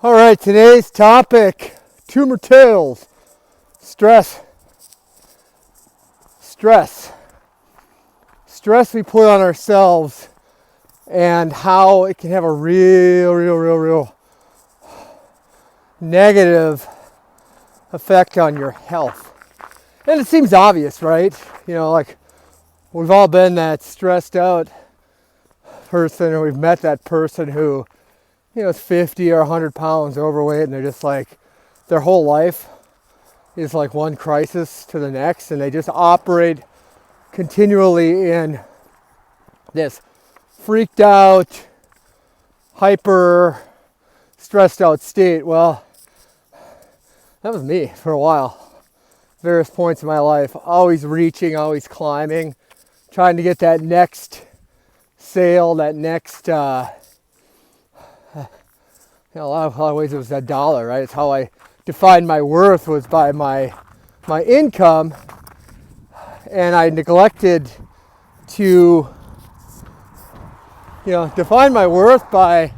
All right, today's topic, tumor tales, stress we put on ourselves and how it can have a real negative effect on your health. And it seems obvious, right? Like we've all been that stressed out person, or we've met that person who is 50 or 100 pounds overweight, and they're just like, their whole life is like one crisis to the next, and they just operate continually in this freaked out, hyper stressed out state. Well, that was me for a while. Various points in my life, always reaching, always climbing, trying to get that next sale, that next a lot of ways it was that dollar, right? It's how I defined my worth, was by my income, and I neglected to define my worth by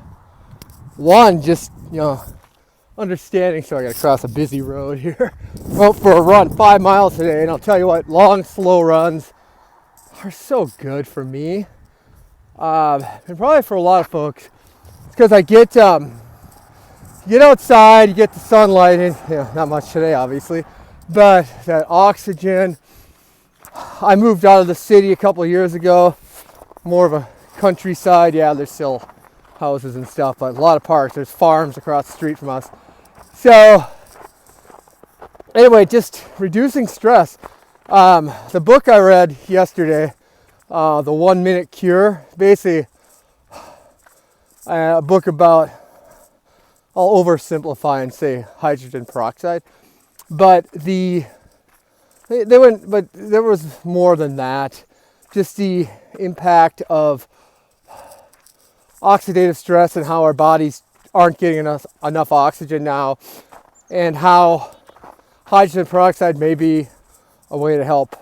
one, just understanding. So I got to cross a busy road here. Went for a run, 5 miles today, and I'll tell you what, long, slow runs are so good for me, and probably for a lot of folks. It's because I get outside, you get the sunlight, and not much today, obviously, but that oxygen. I moved out of the city a couple of years ago, more of a countryside. Yeah, there's still houses and stuff, but a lot of parks. There's farms across the street from us. So anyway, just reducing stress. The book I read yesterday, The 1 Minute Cure, basically a book about, I'll oversimplify and say hydrogen peroxide, but there was more than that. Just the impact of oxidative stress and how our bodies aren't getting enough oxygen now, and how hydrogen peroxide may be a way to help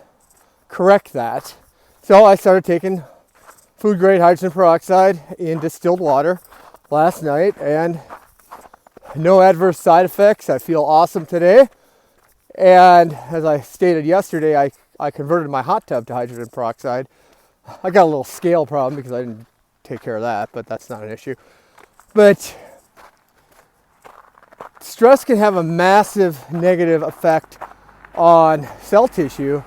correct that. So I started taking food grade hydrogen peroxide in distilled water last night, and no adverse side effects. I feel awesome today. And as I stated yesterday, I converted my hot tub to hydrogen peroxide. I got a little scale problem because I didn't take care of that, but that's not an issue. But stress can have a massive negative effect on cell tissue,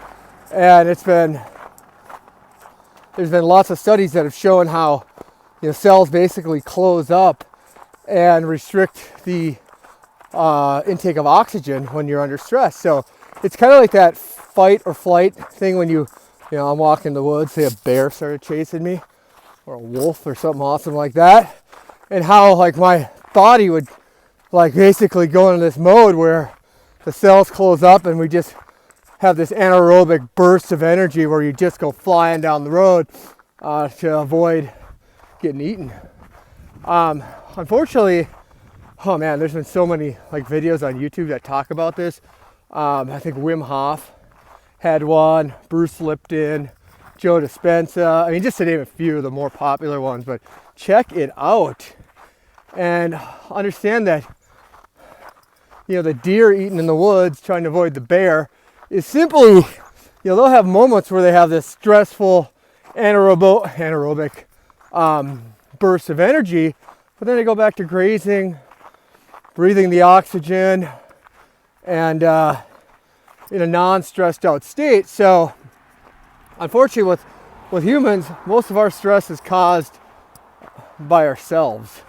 and there's been lots of studies that have shown how cells basically close up and restrict the intake of oxygen when you're under stress. So it's kind of like that fight or flight thing when I'm walking in the woods, say a bear started chasing me, or a wolf or something awesome like that, and how like my body would like basically go into this mode where the cells close up and we just have this anaerobic burst of energy where you just go flying down the road to avoid getting eaten. Unfortunately, oh man, there's been so many like videos on YouTube that talk about this. I think Wim Hof had one, Bruce Lipton, Joe Dispenza. I mean, just to name a few of the more popular ones, but check it out and understand that the deer eating in the woods trying to avoid the bear is simply, they'll have moments where they have this stressful anaerobic burst of energy, but then they go back to grazing, breathing the oxygen, and in a non-stressed out state. So unfortunately with humans, most of our stress is caused by ourselves.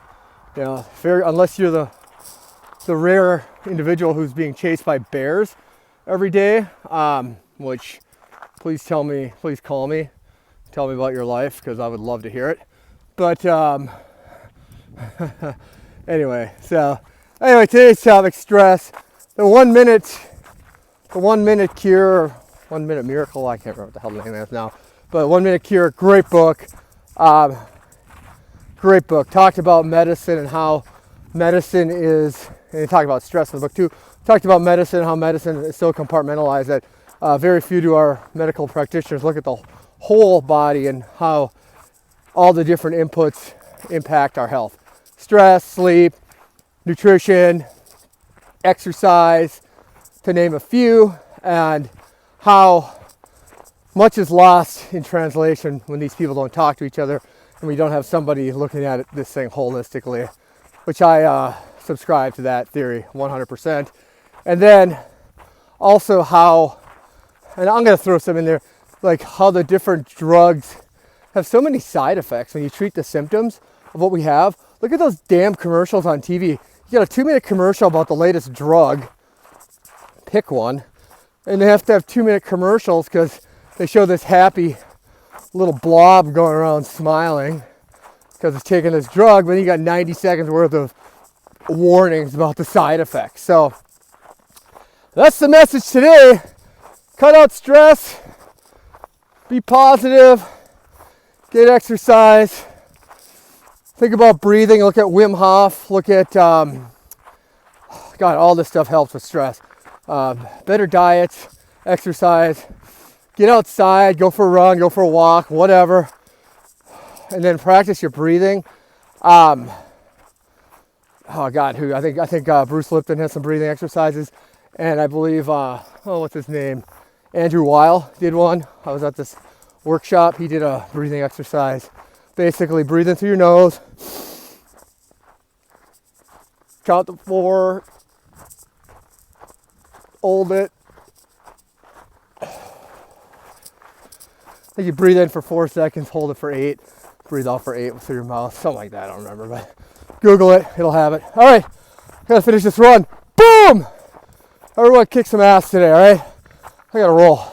Unless you're the rare individual who's being chased by bears every day, which please call me, tell me about your life, because I would love to hear it. But anyway, today's topic, stress. The 1 minute cure, 1 minute miracle, I can't remember what the hell the name is now, but 1 Minute Cure, great book. Talked about medicine and how medicine is, and he talked about stress in the book too. Talked about medicine, how medicine is so compartmentalized that very few to our medical practitioners look at the whole body and how all the different inputs impact our health. Stress, sleep, nutrition, exercise, to name a few, and how much is lost in translation when these people don't talk to each other and we don't have somebody looking at this thing holistically, which I subscribe to that theory 100%. And then also how, and I'm going to throw some in there, like how the different drugs have so many side effects when you treat the symptoms of what we have. Look at those damn commercials on TV. You got a 2-minute commercial about the latest drug. Pick one. And they have to have 2-minute commercials because they show this happy little blob going around smiling because it's taking this drug, but then you got 90 seconds worth of warnings about the side effects. So that's the message today. Cut out stress, be positive, get exercise, think about breathing, look at Wim Hof, look at, God, all this stuff helps with stress. Better diets, exercise, get outside, go for a run, go for a walk, whatever, and then practice your breathing. Oh God, I think Bruce Lipton has some breathing exercises, and I believe, what's his name? Andrew Weil did one. I was at this workshop. He did a breathing exercise, basically breathing through your nose, count to 4, hold it. I think you breathe in for 4 seconds, hold it for 8, breathe out for 8 through your mouth, something like that. I don't remember, but Google it, it'll have it. All right, gotta finish this run. Boom! Everyone kick some ass today, all right? I gotta roll.